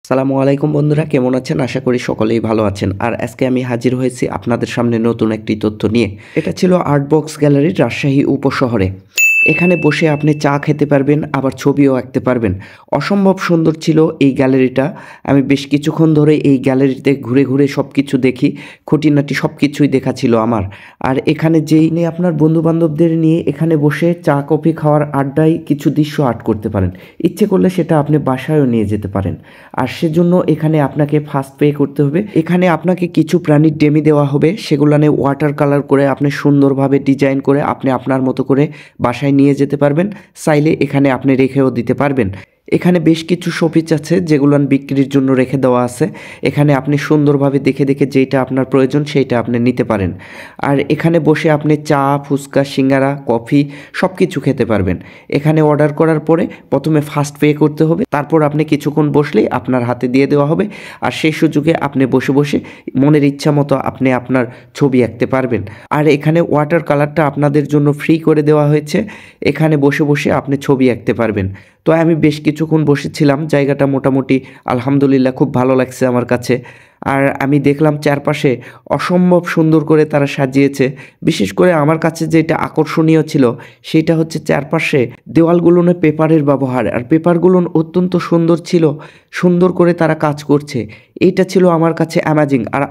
সালামু আলাইকুম বন্ধুরা, কেমন আছেন? আশা করি সকলেই ভালো আছেন। আর আজকে আমি হাজির হয়েছি আপনাদের সামনে নতুন একটি তথ্য নিয়ে। এটা ছিল আর্ট বক্স গ্যালারি, রাজশাহী উপশহরে। এখানে বসে আপনি চা খেতে পারবেন, আবার ছবিও আঁকতে পারবেন। অসম্ভব সুন্দর ছিল এই গ্যালারিটা। আমি বেশ কিছুক্ষণ ধরে এই গ্যালারিতে ঘুরে ঘুরে সব কিছু দেখি, খুঁটিনাটি সব কিছুই দেখা ছিল আমার। আর এখানে যেই নিয়ে আপনার বন্ধুবান্ধবদের নিয়ে এখানে বসে চা কফি খাওয়ার আড্ডায় কিছু দৃশ্য আর্ট করতে পারেন। ইচ্ছে করলে সেটা আপনি বাসায়ও নিয়ে যেতে পারেন। আর সেজন্য এখানে আপনাকে ফার্স্ট পে করতে হবে। এখানে আপনাকে কিছু প্রাণীর ডেমি দেওয়া হবে, সেগুলো নিয়ে ওয়াটার কালার করে আপনি সুন্দরভাবে ডিজাইন করে আপনি আপনার মতো করে বাসায় নিয়ে যেতে পারবেন। চাইলে এখানে আপনি রেখেও দিতে পারবেন। এখানে বেশ কিছু শোপিস আছে যেগুলো বিক্রির জন্য রেখে দেওয়া আছে। এখানে আপনি সুন্দরভাবে দেখে দেখে যেইটা আপনার প্রয়োজন সেইটা আপনি নিতে পারেন। আর এখানে বসে আপনি চা, ফুচকা, সিঙ্গারা, কফি সব কিছু খেতে পারবেন। এখানে অর্ডার করার পরে প্রথমে ফার্স্ট পে করতে হবে, তারপর আপনি কিছুক্ষণ বসলেই আপনার হাতে দিয়ে দেওয়া হবে। আর সেই সুযোগে আপনি বসে বসে মনের ইচ্ছা মতো আপনি আপনার ছবি আঁকতে পারবেন। আর এখানে ওয়াটার কালারটা আপনাদের জন্য ফ্রি করে দেওয়া হয়েছে। এখানে বসে বসে আপনি ছবি আঁকতে পারবেন। তো আমি বেশ কিছুক্ষণ বসেছিলাম, জায়গাটা মোটামুটি আলহামদুলিল্লাহ খুব ভালো লাগছে আমার কাছে। আর আমি দেখলাম চারপাশে অসম্ভব সুন্দর করে তারা সাজিয়েছে। বিশেষ করে আমার কাছে যেটা আকর্ষণীয় ছিল সেটা হচ্ছে চারপাশে দেওয়ালগুলোনে পেপারের ব্যবহার, আর পেপারগুলো অত্যন্ত সুন্দর ছিল। সুন্দর করে তারা কাজ করছে, এইটা ছিল আমার কাছে অ্যামাজিং। আর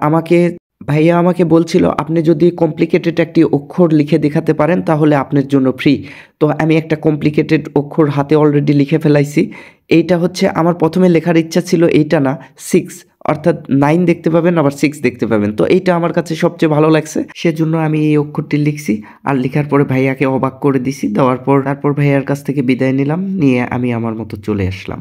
ভাইয়া আমাকে বলছিল আপনি যদি কমপ্লিকেটেড একটি অক্ষর লিখে দেখাতে পারেন তাহলে আপনার জন্য ফ্রি। তো আমি একটা কমপ্লিকেটেড অক্ষর হাতে অলরেডি লিখে ফেলাইছি। এইটা হচ্ছে আমার প্রথমে লেখার ইচ্ছা ছিল এইটা না, 6, অর্থাৎ 9 দেখতে পাবেন আবার 6 দেখতে পাবেন। তো এইটা আমার কাছে সবচেয়ে ভালো লাগছে, সেজন্য আমি এই অক্ষরটি লিখছি। আর লেখার পরে ভাইয়াকে অবাক করে দিছি, দেওয়ার পর তারপর ভাইয়ার কাছ থেকে বিদায় নিলাম, নিয়ে আমি আমার মতো চলে আসলাম।